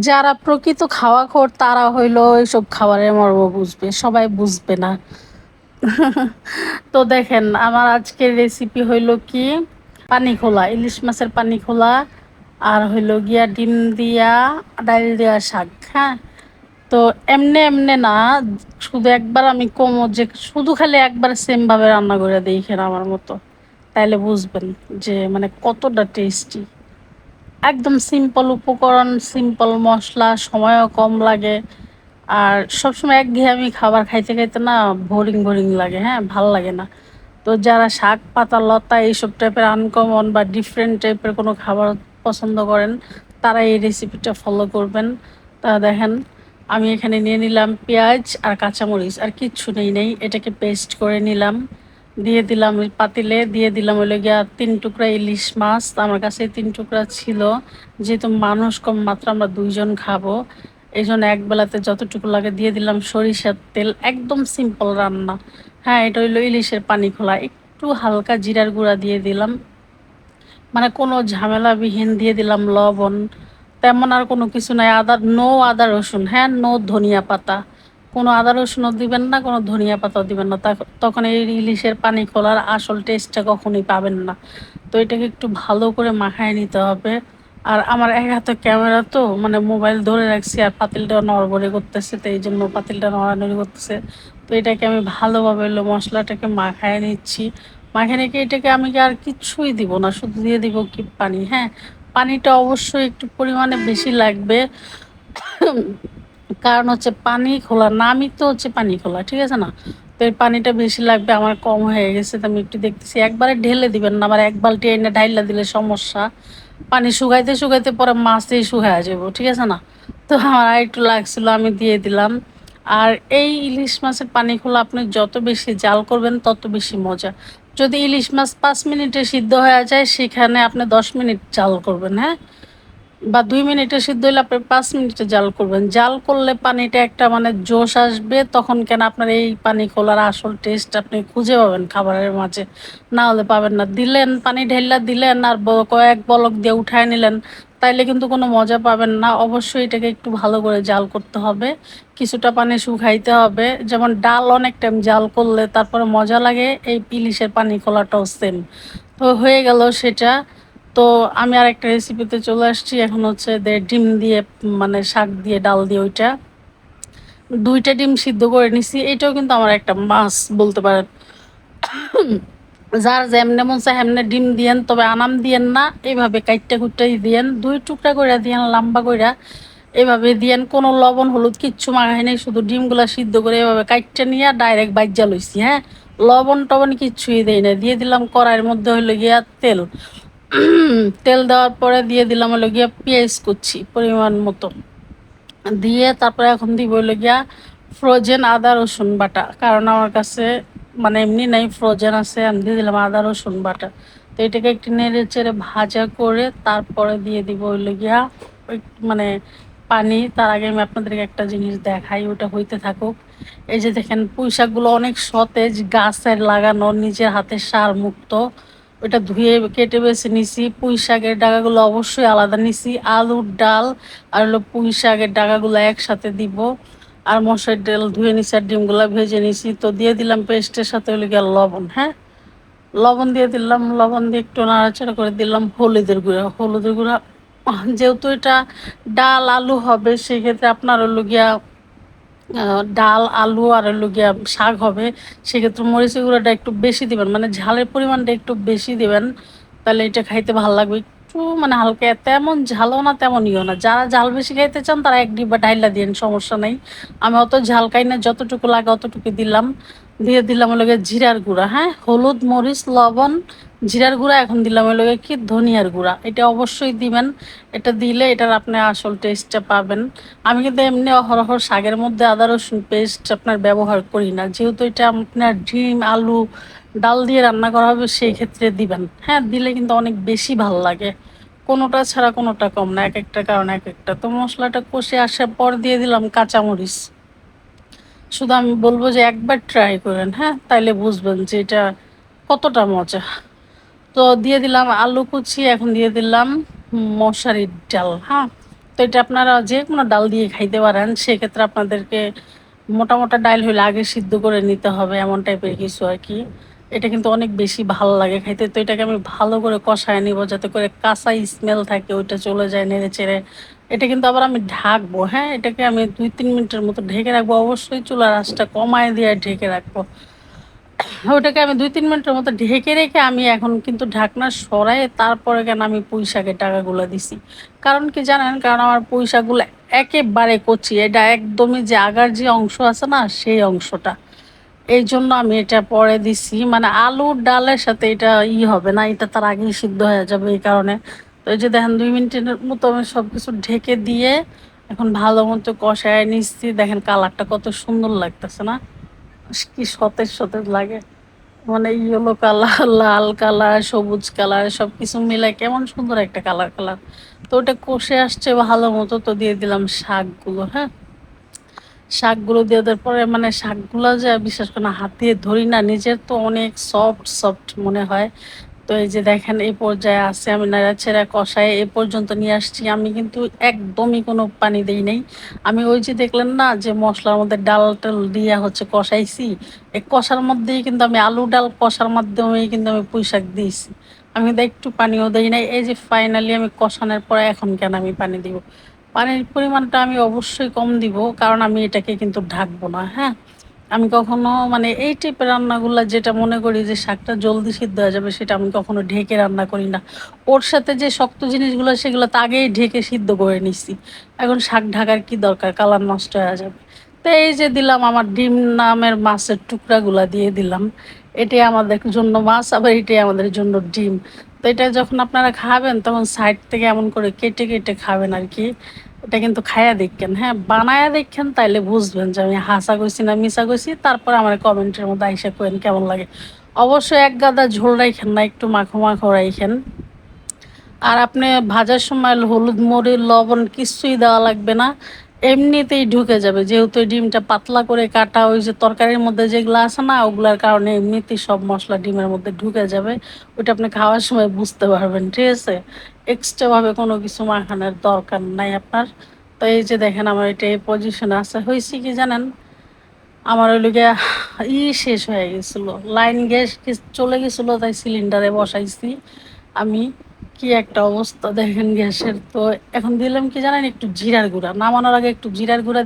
যারা প্রকৃত খাওয়াখোর তারা হইলো এইসব খাবারের মর্ম বুঝবে, সবাই বুঝবে না। তো দেখেন আমার আজকের রেসিপি হইলো কি, পানি খোলা ইলিশ মাছের পানি খোলা, আর হইলো গিয়া ডিম দিয়া ডাল দিয়া শাক। হ্যাঁ, তো এমনে এমনে না, শুধু একবার আমি কমো যে শুধু খালি একবার সেম ভাবে রান্না করে দেখেন আমার মতো, তাইলে বুঝবেন যে মানে কতটা টেস্টি। একদম সিম্পল উপকরণ, সিম্পল মশলা, সময়ও কম লাগে। আর সবসময় একঘেয়েমি খাবার খাইতে খাইতে না বোরিং বোরিং লাগে, হ্যাঁ ভাল লাগে না। তো যারা শাক পাতা লতা এইসব টাইপের আনকমন বা ডিফারেন্ট টাইপের কোনো খাবার পছন্দ করেন, তারা এই রেসিপিটা ফলো করবেন। তা দেখেন আমি এখানে নিয়ে নিলাম পেঁয়াজ আর কাঁচামরিচ, আর কিচ্ছু নেই, এটাকে পেস্ট করে নিলাম। দিয়ে দিলাম ওই পাতিলে, দিয়ে দিলাম হলো গিয়া 3 টুকরা ইলিশ মাছ। আমার কাছে 3 টুকরা ছিল, যেহেতু মানুষ কম মাত্র আমরা 2 জন খাবো, এই জন্য এক বেলাতে যতটুকু লাগে দিয়ে দিলাম সরিষার তেল। একদম সিম্পল রান্না। হ্যাঁ, এটা হইলো ইলিশের পানি খোলা। একটু হালকা জিরার গুঁড়া দিয়ে দিলাম, মানে কোনো ঝামেলাবিহীন। দিয়ে দিলাম লবণ, তেমন আর কোনো কিছু নাই। আদা, নো আদা রসুন, হ্যাঁ নো ধনিয়া পাতা। কোনো আদা রসুনও দিবেন না, কোনো ধনিয়া পাতাও দিবেন না, তখন এই ইলিশের পানি খোলার আসল টেস্টটা কখনোই পাবেন না। তো এটাকে একটু ভালো করে মাখায় নিতে হবে। আর আমার এক হাতে ক্যামেরা, তো মানে মোবাইল ধরে রাখছি আর পাতিলটা নড়বড়ে করতেছে, তো এই জন্য পাতিলটা নড়ানড়ি করতেছে। তো এটাকে আমি ভালোভাবে হলো মশলাটাকে মাখায় নিচ্ছি। মাখিয়ে রেখে এটাকে আমি কি আর কিচ্ছুই দিব না, শুধু দিয়ে দিব কি পানি। হ্যাঁ, পানিটা অবশ্যই একটু পরিমাণে বেশি লাগবে। কারণ হচ্ছে পানি খোলা, নামই তো হচ্ছে পানি খোলা, ঠিক আছে না? তো এই পানিটা বেশি লাগবে, আমার কম হয়ে গেছে। তো আমি একটু দেখতেছি, একবারে ঢেলে দিবেন না, আবার এক বালতি এনে ঢাইলা দিলে সমস্যা। পানি শুকাইতে শুকাইতে পরে মাছই শুকায় যাবো, ঠিক আছে না? তো আমার আর একটু লাগছিল, আমি দিয়ে দিলাম। আর এই ইলিশ মাছের পানি খোলা আপনি যত বেশি জাল করবেন তত বেশি মজা। যদি ইলিশ মাছ 5 মিনিটে সিদ্ধ হয়ে যায়, সেখানে আপনি 10 মিনিট জাল করবেন। হ্যাঁ, বা 2 মিনিটে সিদ্ধ হইলে আপনি 5 মিনিটে জাল করবেন। জাল করলে পানিটা একটা মানে জোশ আসবে, তখন কেন আপনার এই পানি খোলার আসল টেস্ট আপনি খুঁজে পাবেন খাবারের মাঝে, না হলে পাবেন না। দিলেন পানি ঢেলা দিলেন আর কয়েক বলক দিয়ে উঠায় নিলেন, তাইলে কিন্তু কোনো মজা পাবেন না। অবশ্যই এটাকে একটু ভালো করে জাল করতে হবে, কিছুটা পানি শুকাইতে হবে। যেমন ডাল অনেক টাইম জাল করলে তারপরে মজা লাগে, এই ইলিশের পানি খোলাটাও সেম। তো হয়ে গেল সেটা। তো আমি আরেকটা রেসিপিতে চলে আসছি, এখন হচ্ছে ডিম দিয়ে, মানে শাক দিয়ে ডাল দিয়ে ওইটা। 2টা ডিম সিদ্ধ করে নিছি, এটাও কিন্তু আমার একটা মাছ বলতে পারেন। যার যেমনে মন চায় হেমনে ডিম দিয়েন, তবে আনাম দিয়েন না, এইভাবে কাইটটা কুটটাই দিয়েন, 2 টুকরা করে দিয়েন লম্বা কইরা। এভাবে দিয়েন, কোনো লবণ হলুদ কিচ্ছু মাখাই নাই, শুধু ডিমগুলা সিদ্ধ করে এভাবে কাইটটা নিয়ে ডাইরেক্ট বাইজা লইছি। হ্যাঁ, লবণ টবণ কিচ্ছুই দেই না। দিয়ে দিলাম কড়াইয়ের মধ্যে হইলো গিয়া তেল। তেল দেওয়ার পরে দিয়ে দিলাম হলো গিয়া পেঁয়াজ কুচি পরিমাণ মতো। দিয়ে তারপরে এখন দিব হলো গিয়া ফ্রোজেন আদা রসুন বাটা, কারণ আমার কাছে মানে এমনি নাই, ফ্রোজেন আছে। আমি দিয়ে দিলাম আদা রসুন বাটা। তো এটাকে একটু নেড়ে চেড়ে ভাজা করে তারপরে দিয়ে দিব হলো গিয়া ওই মানে পানি। তার আগে আমি আপনাদেরকে একটা জিনিস দেখাই, ওটা হইতে থাকুক। এই যে দেখেন পুঁই শাকগুলো অনেক সতেজ, গাছের লাগানো, নিজের হাতের সার মুক্ত। ওটা ধুয়ে কেটে বেছে নিছি। পুঁই শাকের ডাগাগুলো অবশ্যই আলাদা নিছি। আলুর ডাল আর হলো পুঁই শাকের ডাগাগুলো একসাথে দিব। আর মসুর ডাল ধুয়ে নিছি আর ডিমগুলো ভেজে নিছি। তো দিয়ে দিলাম পেস্টের সাথে হলো গিয়ে লবণ। হ্যাঁ, লবণ দিয়ে দিলাম, লবণ দিয়ে একটু নাড়াচাড়া করে দিলাম হলুদের গুঁড়া। হলুদের গুঁড়া, যেহেতু এটা ডাল আলু হবে, সেক্ষেত্রে আপনার হলো গিয়া ডাল আলু আর হলো গিয়া শাক হবে, সেক্ষেত্রে মরিচের গুঁড়োটা একটু বেশি দিবেন, মানে ঝালের পরিমাণটা একটু বেশি দিবেন। তাহলে এটা খাইতে ভালো লাগবে। একটু মানে হালকা, তেমন ঝালও না তেমন ইও না। যারা ঝাল বেশি খাইতে চান তারা 1 ডিব্বা ঢাইলা দিন, সমস্যা নাই। আমি অত ঝাল খাই না, যতটুকু লাগে অতটুকু দিলাম। দিয়ে দিলাম হলো গিয়ে জিরার গুঁড়া। হ্যাঁ, হলুদ মরিচ লবণ জিরার গুঁড়া। এখন দিলাম হলো গিয়ে কি ধনিয়ার গুঁড়া, এটা অবশ্যই দিবেন। এটা দিলে এটার আপনি আসল টেস্টটা পাবেন। আমি কিন্তু এমনি অহরহ শাকের মধ্যে আদা রসুন পেস্ট আপনার ব্যবহার করি না, যেহেতু এটা আপনার ডিম আলু ডাল দিয়ে রান্না করা হবে, সেই ক্ষেত্রে দিবেন। হ্যাঁ, দিলে কিন্তু অনেক বেশি ভালো লাগে। কোনোটা ছাড়া কোনোটা কম না, এক একটা কারণ এক একটা। তো মশলাটা কষে আসার পর দিয়ে দিলাম কাঁচামরিচ। শুধু আমি বলবো যে একবার ট্রাই করেন, হ্যাঁ, তাইলে বুঝবেন যে এটা কতটা মজা। তো দিয়ে দিলাম আলু কুচি, এখন দিয়ে দিলাম মশারির ডাল। হ্যাঁ, তো এটা আপনারা যে কোনো ডাল দিয়ে খাইতে পারেন। সেক্ষেত্রে আপনাদেরকে মোটা মোটা ডাল হইলে আগে সিদ্ধ করে নিতে হবে, এমন টাইপের কিছু আর কি। এটা কিন্তু অনেক বেশি ভালো লাগে খাইতে। তো এটাকে আমি ভালো করে কষায় নিব যাতে করে কাঁচা স্মেল থাকে ওইটা চলে যায় নেড়ে চেড়ে। এটা কিন্তু আবার আমি ঢাকবো, হ্যাঁ, এটাকে আমি 2-3 মিনিটের মতো ঢেকে রাখবো। অবশ্যই চুলার আঁচটা কমায় দিয়ে ঢেকে রাখবো। ওটাকে আমি 2-3 মিনিটের মতো ঢেকে রেখে আমি এখন কিন্তু ঢাকনা সরাই তারপরে কেন আমি পুঁই শাকের টাকাগুলো দিছি। কারণ কি জানেন, কারণ আমার পুঁই শাকগুলো একেবারে কচি, এটা একদমই যে আগার যে অংশ আছে না সেই অংশটা, এই জন্য আমি এটা পরে দিছি। মানে আলুর ডালের সাথে এটা হবে না, এটা তার আগেই সিদ্ধ হয়ে যাবে এই কারণে। তো এই যে দেখেন 2 মিনিটের মতো আমি সব কিছু ঢেকে দিয়ে এখন ভালো মতো কষায় নিচ্ছি। দেখেন কালারটা কত সুন্দর লাগতেছে না, কি সতেজ সতেজ লাগে। মানে ইয়েলো কালার, লাল কালার, সবুজ কালার সব কিছু মিলে কেমন সুন্দর একটা কালার কালার। তো ওটা কষে আসছে ভালো মতো, তো দিয়ে দিলাম শাকগুলো, হ্যাঁ। শাকগুলো দিয়ে দেওয়ার পরে মানে শাকগুলো যে বিশেষ করে হাত দিয়ে ধরি না, নিজের তো অনেক সফট সফট মনে হয়। তো এই যে দেখেন এই পর্যায়ে আছে, আমি নাড়াচাড়া কষায় এ পর্যন্ত নিয়ে আসছি। আমি কিন্তু একদমই কোনো পানি দেই নাই। আমি ওই যে দেখলেন না যে মশলার মধ্যে ডাল টাল দিয়ে হচ্ছে কষাইছি, এই কষার মধ্যেই কিন্তু আমি আলু ডাল কষার মাধ্যমেই কিন্তু আমি পুঁই শাক দিয়েছি। আমি কিন্তু একটু পানিও দেই নাই। এই যে ফাইনালি আমি কষানোর পরে এখন কেন আমি পানি দিব, পানির পরিমাণটা আমি অবশ্যই কম দিব, কারণ আমি এটাকে কিন্তু ঢাকবো না, হ্যাঁ। আমি কখনো মানে এই টাইপের রান্নাগুলো যেটা মনে করি যে শাকটা জলদি সিদ্ধ হয়ে যাবে সেটা আমি কখনো ঢেকে রান্না করি না। ওর সাথে যে শক্ত জিনিসগুলো সেগুলো তো আগেই ঢেকে সিদ্ধ করে নিছি। এখন শাক ঢাকার কি দরকার, কালার নষ্ট হয়ে যাবে। তো এই যে দিলাম আমার ডিম নামের মাছের টুকরাগুলা দিয়ে দিলাম। এটাই আমাদের জন্য মাছ, আবার এটাই আমাদের জন্য ডিম। তো এটা যখন আপনারা খাবেন তখন সাইড থেকে এমন করে কেটে কেটে খাবেন আর কি। এটা কিন্তু খায়া দেখেন, হ্যাঁ, বানায়া দেখেন, তাইলে বুঝবেন যে আমি হাসা কইছি না মিশা কইছি। তারপর আমার কমেন্টের মধ্যে আইসা করেন কেমন লাগে। অবশ্যই এক গাদা ঝোল রাইখেন না, একটু মাখো মাখো রাইখেন। আর আপনি ভাজার সময় হলুদ মরিচ লবণ কিছুই দেওয়া লাগবে না, এমনিতেই ঢুকে যাবে। যেহেতু এই ডিমটা পাতলা করে কাটা, ওই যে তরকারির মধ্যে যেগুলো আছে না ওগুলার কারণে এমনিতেই সব মশলা ডিমের মধ্যে ঢুকে যাবে। ওইটা আপনি খাওয়ার সময় বুঝতে পারবেন, ঠিক আছে। এক্সট্রাভাবে কোনো কিছু মাখানোর দরকার নাই আপনার। তো এই যে দেখেন আমার এটা এই পজিশনে আছে। হয়েছে কি জানেন, আমার ওই লিগে শেষ হয়ে গেছিলো, লাইন গ্যাস চলে গেছিলো, তাই সিলিন্ডারে বসাইছি আমি। কি একটা অবস্থা দেখেন গ্যাসের। তো এখন দিলাম কি জানেন, একটু জিরার গুঁড়া, নামানোর আগে একটু জিরার গুঁড়া